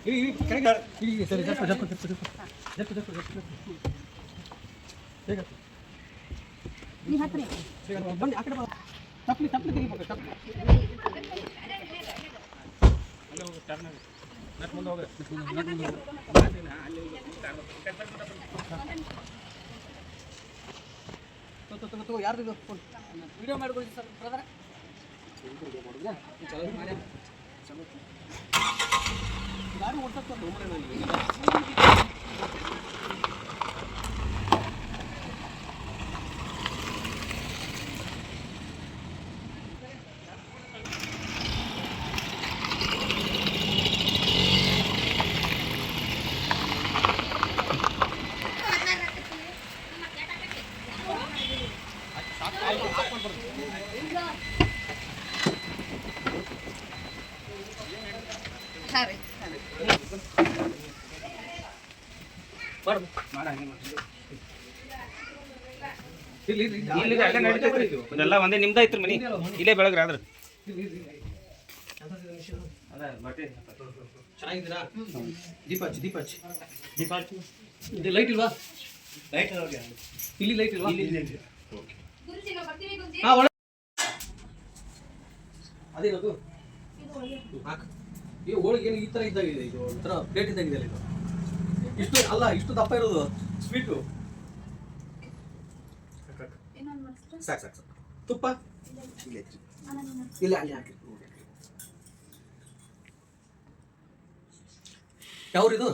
ಸರಿ ಬನ್ನಿ ಆ ಕಡೆ ತಪ್ಪಲಿ ತೆಗಿಬೇಕು ಯಾರ್ದು ವಿಡಿಯೋ ಮಾಡ್ಕೊಳ್ಳಿ ಸರ್ ಬ್ರದರ್ ಗಾಡಿ ಓಡ್ಸಕ್ಕೆ ಇದೆಲ್ಲ ಒಂದೇ ನಿಮ್ದಾಯ್ತು ಮನಿ ಇಲ್ಲೇ ಬೆಳಗ್ರಿ ಆದ್ರೆ ಚೆನ್ನಾಗಿದ್ದೀರಾ ದೀಪ ಇದು ಲೈಟ್ ಇಲ್ವಾ ಇಲ್ಲಿ ಲೈಟ್ ಇಲ್ವಾ ಅದೇನದು ಈ ಹೋಳಿಗೆ ಏನು ಈ ಥರ ಇದ್ದಾಗಿದೆ ಇದು ಒಂಥರ ಪ್ಲೇಟ್ ಇದ್ದಾಗಿದೆ ಇದು ಇಷ್ಟು ಅಲ್ಲ ಇಷ್ಟು ದಪ್ಪ ಇರೋದು ಸ್ವೀಟು ಸಾಕು ತುಪ್ಪ ಇಲ್ಲ ಅಲ್ಲಿ ಹಾಕಿ ಯಾವ್ರಿದು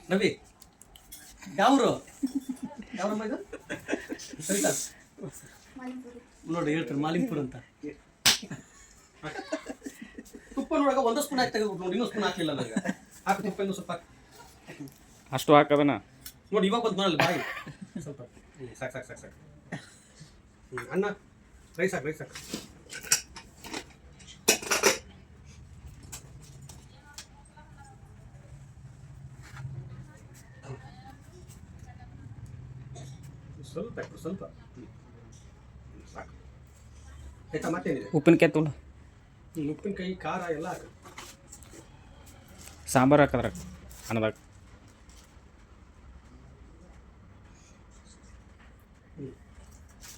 ನವಿ ಯಾವ್ರು ಯಾವ್ರಮ್ಮ ಇದು ಸರಿತಾ ನೋಡಿ ಹೇಳ್ತಾರೆ ಮಾಲಿಂಪುರ್ ಅಂತ ತುಪ್ಪ ನೋಡಾಗ ಒಂದು ಸ್ಪೂನ್ ಹಾಕಿ ತೆಗೆದು ನೋಡಿ ಇನ್ನೊಂದು ಸ್ಪೂನ್ ಹಾಕಲಿಲ್ಲ ನನಗೆ ಹಾಕಿ ತುಪ್ಪ ಇನ್ನೂ ಸ್ವಲ್ಪ ಅಷ್ಟು ಹಾಕದನ ನೋಡಿ ಇವಾಗ ಬಂದು ನೋಡಲ್ಲ ಬಾಯಿ ಸ್ವಲ್ಪ ಸಾಕು ಅನ್ನ ರೈಸ್ ಹಾಕು ಸ್ವಲ್ಪ ಸಾಕು ಆಯ್ತಾ ಮತ್ತೇನಿದೆ ಉಪ್ಪಿನಕಾಯಿ ತೊಗೊಂಡು ಉಪ್ಪಿನಕಾಯಿ ಖಾರ ಎಲ್ಲ ಹಾಕು ಸಾಂಬಾರು ಹಾಕದ್ರ ಅನ್ನದಾಗ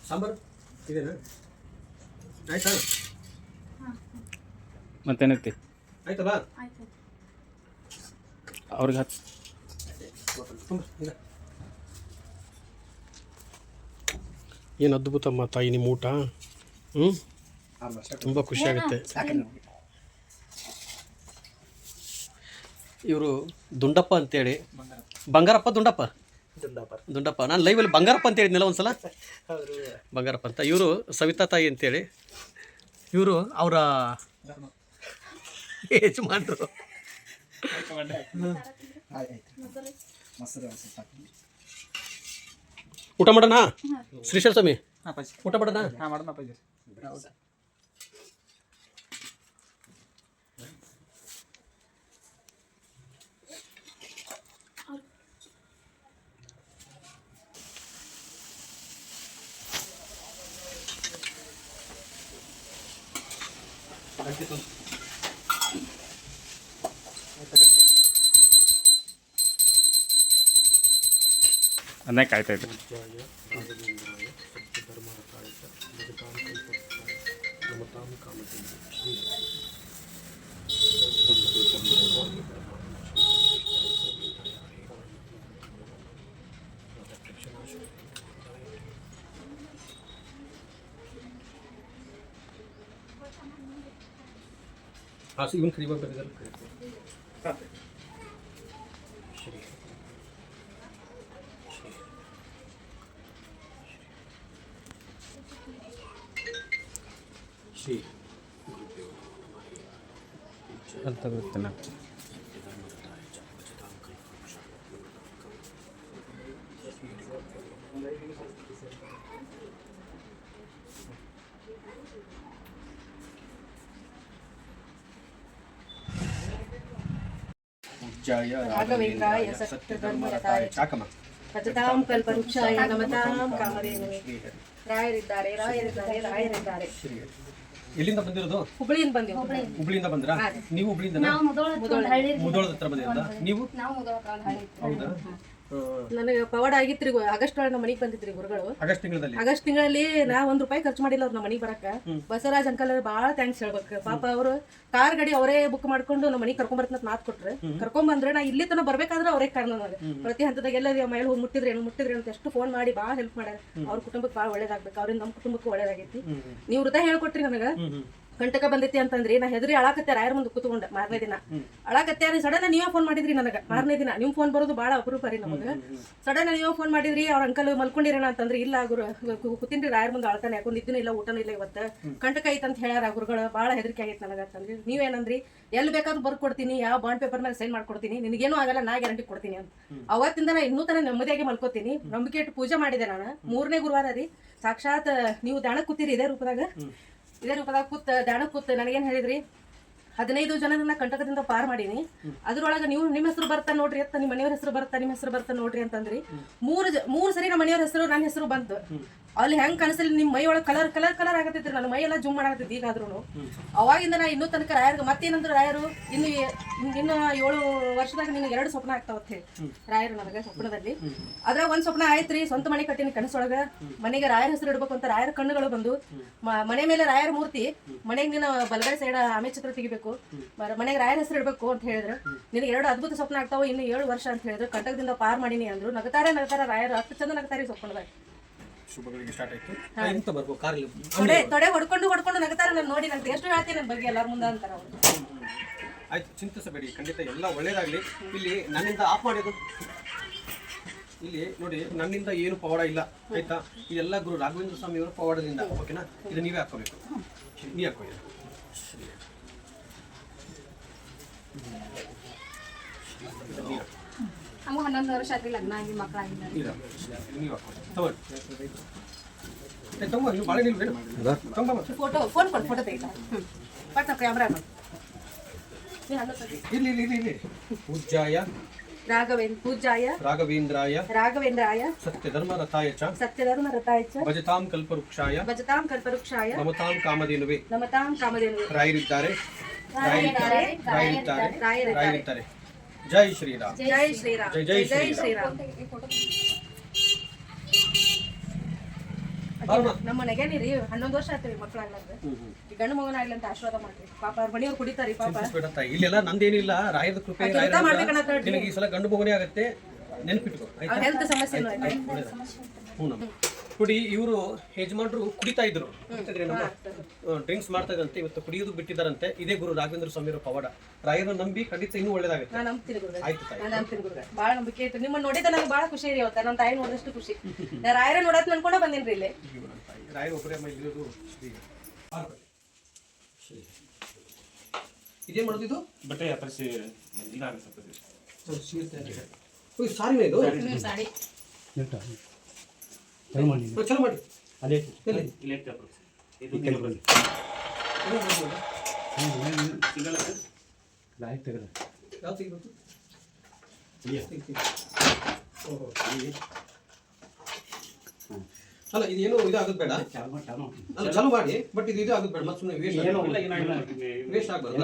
ಸಾಂಬಾರು ಇದೇನಾ ಆಯ್ತಾ ಮತ್ತೇನೈತಿ ಆಯ್ತಲ್ಲ ಅವ್ರಿಗೆ ಹಚ್ಚ ಏನು ಅದ್ಭುತಮ್ಮ ತಾಯಿ ನಿಮ್ಮ ಊಟ ತುಂಬ ಖುಷಿ ಆಗುತ್ತೆ ಇವರು ದುಂಡಪ್ಪ ಅಂತೇಳಿ ಬಂಗಾರಪ್ಪ ದುಂಡಪ್ಪ ನಾನು ಲೈವಲ್ಲಿ ಬಂಗಾರಪ್ಪ ಅಂತ ಹೇಳಿದ್ನಲ್ಲ ಒಂದ್ಸಲ ಬಂಗಾರಪ್ಪ ಅಂತ ಇವರು ಸವಿತಾ ತಾಯಿ ಅಂತೇಳಿ ಇವರು ಅವರ ಯಜಮಾನರು ಊಟ ಮಾಡೋಣ ಶ್ರೀಶೈಲ ಸ್ವಾಮಿ ಊಟ ಮಾಡೋಣ ಅನ್ನೇ ಕಾಯ್ತಾಯಿತ್ತು ಇವನ್ ಕರಿಬೇಕು ಅಂತ ಗೊತ್ತಿಲ್ಲ ರಾಘವೇಂದ್ರಾಯ ಸತ್ಯಧರ್ಮರತಾಯ ಚಾಕಮ ಭಜತಾಂ ಕಲ್ಪವೃಕ್ಷಾಯ ನಮತಾಂ ಕಾಮಧೇನವೇ. ರಾಯರಿದ್ದಾರೆ ರಾಯರಿದ್ದಾರೆ ರಾಯರಿದ್ದಾರೆ. ಎಲ್ಲಿಂದ ಬಂದಿರೋದು? ಹುಬ್ಳಿಯಿಂದ ಬಂದಿವಿ. ಹುಬ್ಳಿಯಿಂದ ಬಂದ್ರಾ? ನೀವು ಹುಬ್ಳಿಯಿಂದ? ಮುದೋಳದ ಹತ್ರ ಬಂದಿರೋದಾ ನೀವು? ಹೌದಾ? ನನಗೆ ಪವಾಡ ಆಗಿತ್ರಿ. ಆಗಸ್ಟ್ ಒಳಗೆ ನಮ್ಮ ಮನೆಗೆ ಬಂದಿದ್ರಿ ಗುರುಗಳು. ಆಗಸ್ಟ್ ತಿಂಗಳಲ್ಲಿ? ಆಗಸ್ಟ್ ತಿಂಗಳಲ್ಲಿ ನಾ ₹1 ಖರ್ಚು ಮಾಡಿಲ್ಲ ಅವ್ರು ನಮ್ಮ ಮನೆಗೆ ಬರಕ. ಬಸವರಾಜ್ ಅಂಕಲ್ ಭಾಳ ಥ್ಯಾಂಕ್ಸ್ ಹೇಳ್ಬೇಕು. ಪಾಪ ಅವರು ಕಾರ್ ಗಾಡಿ ಅವರೇ ಬುಕ್ ಮಾಡ್ಕೊಂಡು ನಮ್ಮ ಮನೆಗೆ ಕರ್ಕೊಂಡ್ ಬರ್ತಂತ ಮಾತು ಕೊಟ್ರೆ ಕರ್ಕೊಂಡ್ ಬಂದ್ರೆ ನಾ ಇಲ್ಲಿ ತನಕ ಬರ್ಬೇಕಾದ್ರೆ ಅವರೇ ಕಾರಣ ನನಗೆ. ಪ್ರತಿ ಹಂತದಾಗ ಎಲ್ಲ ಮೇಲೆ ಹೋಗಿ ಮುಟ್ಟಿದ್ರಿ ಅಂತ ಎಷ್ಟು ಫೋನ್ ಮಾಡಿ ಭಾಳ ಹೆಲ್ಪ್ ಮಾಡ್ಯಾರ. ಅವ್ರ ಕುಟುಂಬಕ್ಕೆ ಭಾಳ ಒಳ್ಳೇದಾಗ್ಬೇಕು. ಅವ್ರಿಂದ ನಮ್ಮ ಕುಟುಂಬಕ್ಕೂ ಒಳ್ಳೇದಾಗೈತಿ. ನೀವು ವೃತ ಹೇಳ್ಕೊಟ್ರಿ ನನಗೆ ಕಂಟಕ ಬಂದೈತಿ ಅಂತಂದ್ರಿ. ನಾ ಹೆದರಿ ಅಳಾಕತ್ತೆ ರಾಯರ ಮುಂದೆ ಕೂತ್ಕೊಂಡೆ. ಮಾರನೇ ದಿನ ಅಳಾಕತ್ತೆ ಸಡನ್ ನೀವೇ ಫೋನ್ ಮಾಡಿದ್ರಿ ನನಗೆ. ಮಾರನೇ ದಿನ ನಿಮ್ ಫೋನ್ ಬರೋದು ಭಾಳ ಅಪರೂಪ ರೀ ನಮಗೆ. ಸಡನ್ ನೀವೇ ಫೋನ್ ಮಾಡಿದ್ರಿ. ಅವ್ರ ಅಂಕಲ್ ಮಲ್ಕೊಂಡಿರೋಣ ಅಂತಂದ್ರಿ. ಇಲ್ಲ ಗುರು ಕೂತಿನ್ರಿ ರಾಯರ ಮುಂದೆ ಅಳ್ತಾನೆ ಯಾಕೊಂಡ್ ಇದ್ದೂ ಇಲ್ಲ ಊಟನೂ ಇಲ್ಲ ಇವತ್ತು ಕಂಟಕ ಐತೆ ಅಂತ ಹೇಳ್ಯಾರ ಗುರುಗಳು. ಭಾಳ ಹೆದರಿಕೆ ಆಗೈತೆ ನನಗೆ ಅಂತಂದ್ರಿ. ನೀವೇನಂದ್ರಿ ಎಲ್ಲಿ ಬೇಕಾದ್ರೂ ಬರ್ಕೊಡ್ತೀನಿ, ಯಾವ ಬಾಂಡ್ ಪೇಪರ್ ಮೇಲೆ ಸೈನ್ ಮಾಡ್ಕೊಡ್ತೀನಿ, ನಿನಗೇನು ಆಗಲ್ಲ, ನಾ ಗ್ಯಾರಂಟಿ ಕೊಡ್ತೀನಿ ಅಂತ. ಅವತ್ತಿಂದ ನಾ ಇನ್ನೂ ತನ ನೆಮ್ಮದಿಯಾಗಿ ಮಲ್ಕೋತೀನಿ. ನಂಬಿಕೆ ಇಟ್ಟು ಪೂಜೆ ಮಾಡಿದೆ ನಾನು. 3ನೇ ಗುರುವಾರ ರೀ ಸಾಕ್ಷಾತ್ ನೀವು ದಾಣಕ್ ಕೂತೀರಿ ಇದೇ ರೂಪದಾಗ ಕೂತ್ ದಾಣಕ್ ಕೂತ್ ನನಗೇನ್ ಹೇಳಿದ್ರಿ 15 ಜನರನ್ನ ಕಂಟಕದಿಂದ ಪಾರ್ ಮಾಡೀನಿ. ಅದ್ರೊಳಗೆ ನೀವು ನಿಮ್ಮ ಹೆಸರು ಬರ್ತಾ ನೋಡ್ರಿ ಅಂತ, ನಿಮ್ಮ ಮನೆಯವ್ರ ಹೆಸರು ಬರ್ತಾ ನಿಮ್ಮ ಹೆಸರು ಬರ್ತಾ ನೋಡ್ರಿ ಅಂತಂದ್ರಿ. 3 ಸರಿ ನಮ್ಮ ಮನೆಯವ್ರ ಹೆಸರು ನನ್ನ ಹೆಸರು ಬಂತು. ಅಲ್ಲಿ ಹೆಂಗ್ ಕನಸಲ್ಲಿ ನಿಮ್ಮ ಮೈ ಒಳಗೆ ಕಲರ್ ಆಗತ್ತೈತ್ರಿ. ನನ್ನ ಮೈ ಎಲ್ಲ ಜೂಮ್ ಮಾಡಾಕತ್ತೈತಿ ಈಗಾದ್ರೂ. ಅವಾಗಿಂದ ನಾ ಇನ್ನೂ ತನಕ ರಾಯರ್ಗೆ ಮತ್ತೇನಂದ್ರೆ ರಾಯರು ಇನ್ನು 7 ವರ್ಷದಾಗ ನಿನಗೆ 2 ಸ್ವಪ್ನ ಆಗ್ತಾವತ್ ಹೇಳಿ ರಾಯರು ನನಗೆ ಸ್ವಪ್ನದಲ್ಲಿ. ಅದ್ರಾಗ ಒಂದ್ ಸ್ವಪ್ನ ಆಯ್ತ್ರಿ. ಸ್ವಂತ ಮನೆ ಕಟ್ಟಿನಿ ಕನಸೊಳಗ. ಮನೆಗೆ ರಾಯರ ಹೆಸರು ಇಡ್ಬೇಕು ಅಂತ ರಾಯರ ಕಣ್ಣುಗಳು ಬಂದು ಮನೆ ಮೇಲೆ ರಾಯರ ಮೂರ್ತಿ, ಮನೆಗೆ ನೀನು ಬಲಗಡೆ ಸೈಡ್ ಆಮೆ ಚಿತ್ರ ತೆಗಿಬೇಕು, ಮನೆಗೆ ರಾಯರ ಹೆಸರು ಇಡ್ಬೇಕು ಅಂತ ಹೇಳಿದ್ರು. ನಿನಗೆ 2 ಅದ್ಭುತ ಸ್ವಪ್ನ ಆಗ್ತಾವ, ಇನ್ನು 7 ವರ್ಷ ಅಂತ ಹೇಳಿದ್ರು. ಕಂಟಕದಿಂದ ಪಾರ್ ಮಾಡೀನಿ ಅಂದ್ರು. ನಗತಾರ ರಾಯರು ಅಷ್ಟು ಚಂದ ನಗತಾರಿ ಸ್ವಪ್ನದಾಗ. ಶುಭಗಳಿಗೆ ಸ್ಟಾರ್ಟ್ ಆಯ್ತು. ಬರ್ಬೋದು ಕಾರಲ್ಲಿ ತೊಡೆ ಹೊಡ್ಕೊಂಡು ನಗತಾರ. ನಾನು ನೋಡಿ ನಂಗೆ ಎಷ್ಟು ಹೇಳ್ತೀನಿ ನನ್ನ ಬಗ್ಗೆ ಎಲ್ಲರ ಮುಂದೆ ಅಂತಾರ ಅವ್ರು. ಆಯ್ತು, ಚಿಂತಿಸಬೇಡಿ, ಖಂಡಿತ ಎಲ್ಲ ಒಳ್ಳೇದಾಗ್ಲಿ. ಇಲ್ಲಿ ನನ್ನಿಂದ ಆಫ್ ಮಾಡಿದ್ದು ಇಲ್ಲಿ ನೋಡಿ, ನನ್ನಿಂದ ಏನು ಪವಾಡ ಇಲ್ಲ ಆಯ್ತಾ. ಇದೆಲ್ಲ ಗುರು ರಾಘವೇಂದ್ರ ಸ್ವಾಮಿ ಅವರ ಪವಾಡದಿಂದ. ಓಕೆನಾ? ಇದು ನೀವೇ ಹಾಕೋಬೇಕು. ನೀ ಹಾಕೋ. ನಮಗೂ 11 ವರ್ಷ ಆಯ್ತು ಲಗ್ನ ಆಗಿ ಮಕ್ಕಳಾಗಿದ್ದಾರೆ. ನೀವು ಹಾಕೋ. ನೀವು ಭಾಳ ಫೋನ್ ಕೊಡು, ಫೋಟೋ ತೆಗಿತಾ ಪಟ್ಟ ಕ್ಯಾಮ್ರಾ ಇಲ್ಲಿ ಪೂಜ್ಯಾಯ ರಾಘವೇಂದ್ರಾಯ ಸತ್ಯಧರ್ಮರಥಾಯ ಚ ಭಜತಾಂ ಕಲ್ಪವೃಕ್ಷಾಯ ನಮತಾಂ ಕಾಮಧೇನುವೆ. ರಾಯರಿದ್ದಾರೆ. ಜೈ ಶ್ರೀರಾಮ್. ಜೈ ಶ್ರೀರಾಮ್. ಜೈ ಶ್ರೀರಾಮ್. ನಮ್ಮ ಮನೆಗೆ ರೀ 11 ವರ್ಷ ಆಯ್ತು ರೀ ಮಕ್ಕಳಾಗ್ಲಾರ್ದು. ಗಂಡು ಮಗನ ಆಗ್ಲಿ ಅಂತ ಆಶೀರ್ವಾದ ಮಾಡ್ರಿ. ಪಾಪ ಅವ್ರ ಮನೆಯವ್ರು ಕುಡಿತಾರಿ ಪಾಪ. ಇಲ್ಲೆಲ್ಲ ನಂದೇನಿಲ್ಲ, ರಾಯದ ಕೃಪೆ. ನಿನಗೆ ಈ ಸಲ ಗಂಡು ಮಗನೇ ಆಗತ್ತೆ, ನೆನ್ಪಿಟ್ಕೋ ಆಯ್ತಾ. ಹೆಲ್ತ್ ಸಮಸ್ಯೆ ಕುಡಿ. ಇವರು ಯಜಮಾನ್ರು ಕುಡಿತಾ ಇದ್ರು, ಡ್ರಿಂಕ್ಸ್ ಮಾಡ್ತಾ ಇದ್ರಂತೆ. ಇವತ್ತು ಕುಡಿಯೋದು ಬಿಟ್ಟಿದ್ದಾರಂತೆ. ಇದೇ ಗುರು ರಾಘವೇಂದ್ರ ಸ್ವಾಮಿಯವರ ಪವಾಡ. ರಾಯರನ್ನು ನಂಬಿ ಖಂಡಿತ ಇನ್ನೂ ಒಳ್ಳೇದಾಗುತ್ತೆ. ನಾನು ನಂಬ್ತೀನಿ ಗುರು. ಆಯ್ತು, ನಾನು ನಂಬ್ತೀನಿ ಗುರು. ಭಾಳ ನಂಬಿಕೆ ಐತೆ. ನಿಮ್ಮನ್ನ ನೋಡಿದ ನನಗೆ ಭಾಳ ಖುಷಿ ರೀ. ಅವತ್ತ ನನ್ನ ತಾಯಿ ನೋಡಿದಷ್ಟು ಖುಷಿ. ರಾಯರ ನೋಡತ್ ಅನ್ಕೊಂಡ ಬಂದೇನ್ರಿ ಇಲ್ಲಿ. ರಾಯರ ಒಬ್ಬರೇ ಇರೋದು. ಇದೇನ್ ಮಾಡೋದು ಇದು? ಬಟ್ಟೆ ವ್ಯಾಪಾರಿಸಿ ಸಾರಿನ ಇದು? ಸಾರಿ ಚಲೋ ಮಾಡಿ. ಅದೇ ಅಲ್ಲ, ಇದೇನು ಇದು ಆಗೋದು ಬೇಡ. ಅಲ್ಲ, ಚಾಲು ಮಾಡಿ. ಬಟ್ ಇದು ಆಗೋದು ಬೇಡ. ಮತ್ತೆ ಸುಮ್ಮನೆ ವೇಸ್ಟ್ ಆಗ್ಬಾರ್ದು.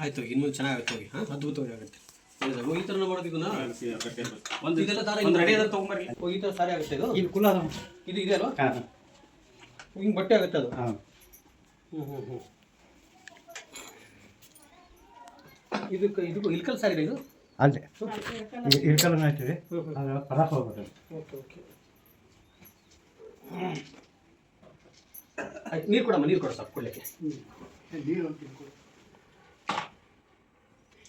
ಆಯ್ತು ಇನ್ನು ಚೆನ್ನಾಗುತ್ತೆ ಹೋಗಿ ಹಾಂ ಅದ್ಭುತವಾಗಿ ಆಗುತ್ತೆ ಒಳ್ಳೆದಾಗು. ಈ ಥರ ಮಾಡೋದಿದ್ದನ್ನ ಇದೆಲ್ಲ ದಾರ ಒಂದು ರೆಡಿ ಅದ ತೊಗೊಂಬರ್ರಿ. ಈ ಥರ ಸಾರಿ ಆಗುತ್ತೆ ಇದು ಇದು ಕುಲ ಅದ ಇದು ಇದೆ ಅಲ್ವಾ ಹಿಂಗೆ ಬಟ್ಟೆ ಆಗುತ್ತೆ ಅದು ಹಾಂ ಹ್ಞೂ ಇದಕ್ಕೆ ಇದು ಇಲ್ಕಲ್ ಸಾರಿ ಇದು ಅಲ್ಲೇ ಇರ್ಕಲ್ಲ ಆಗ್ತದೆ ಅದು ಪದಾರ್ಥ ಹೋಗ್ಬೇಕು. ಓಕೆ ಓಕೆ ಆಯ್ತು ನೀರು ಕೊಡಮ್ಮ ನೀರು ಕೊಡ ಸಾಕು ಕೊಡ್ಲಿಕ್ಕೆ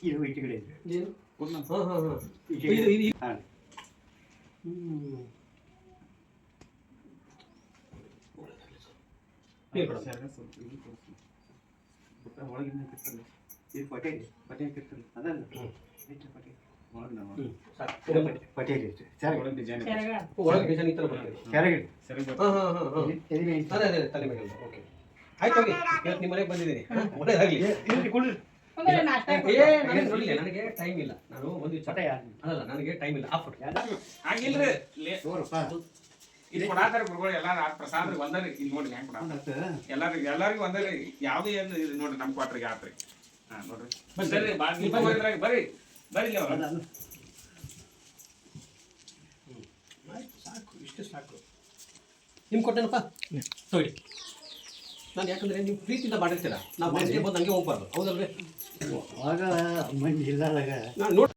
ಇದು ಈಚೆ ಕಡೆ ಇದೆ ಏನು ಹಾಂ ಹಾಂ ಹಾಂ ಈಚೆ ಇದು ಕಡೆ. ಇದು ಹಾಂ ನೀರು ಕೊಡ ಒಳಗಿಂದ ಕಿತ್ತಲ್ಲ ಇದು ಪಟೇಲಿ ಪಟೇಲಿ ಕಿತ್ತಲ್ಲ ಅದಲ್ಲ ಪಟೇಲಿ ಸಾಕು ಪಟೇಲಿ ಸರಿ ಒಳಗೆ ಡಿಸೈನ್ ಈ ಥರ ಬರ್ತದೆ ಕೆಳಗಡೆ ಹಾಂ ಹಾಂ ಹಾಂ ಹಾಂ ಎಲ್ಲಿ ಅದೇ ಅದೇ ತಲೆ ಮೇಲೆ ಓಕೆ ಆಯ್ತು ಹೋಗಿ ಇವತ್ತು ನಿಮ್ಮ ಮನೆಗೆ ಬಂದಿದ್ದೀನಿ ಒಳ್ಳೆಯದಾಗಲಿ ನೋಡಿಲ್ಲ ನನಗೆ ಟೈಮ್ ಇಲ್ಲ ನಾನು ಒಂದು ಅಲ್ಲ ನನಗೆ ಟೈಮ್ ಇಲ್ಲ ಆಫ್ ಹಂಗಿಲ್ರಿ ಇದು ಕೊಡಾತಾರ ಗುರುಗಳು ಎಲ್ಲಾರ ಪ್ರಸಾದ ಒಂದರಿ ಇಲ್ಲಿ ನೋಡ್ರಿ ಹೆಂಗ್ ಕೊಡ ಎಲ್ಲಾರಿಗೂ ಒಂದರಿ ಯಾವ್ದು ಏನು ಇದು ನೋಡ್ರಿ ನಮ್ಮ ಕ್ವಾಟ್ರಿಗೆ ಆತ್ರಿ ಹಾ ನೋಡ್ರಿ ಬರ್ರಿ ಬರ್ರಿ ಬರ್ರಿ ಬರ್ರಿ ಸಾಕು ಇಷ್ಟು ಸಾಕು ನಿಮ್ಗೆ ಕೊಟ್ಟೆನಪ್ಪ ನೋಡಿ ನಾನು ಯಾಕಂದ್ರೆ ನೀವು ಪ್ರೀತಿಯಿಂದ ಮಾಡಿರ್ತೀರ ನಾವು ಮನೆಗೆ ಬಂದು ಹಂಗೆ ಹೋಗ್ಬಾರ್ದು ಹೌದಲ್ವೇ ಆವಾಗ ಮಂದಿ ಇಲ್ಲದಾಗ ನಾನು ನೋಡಿ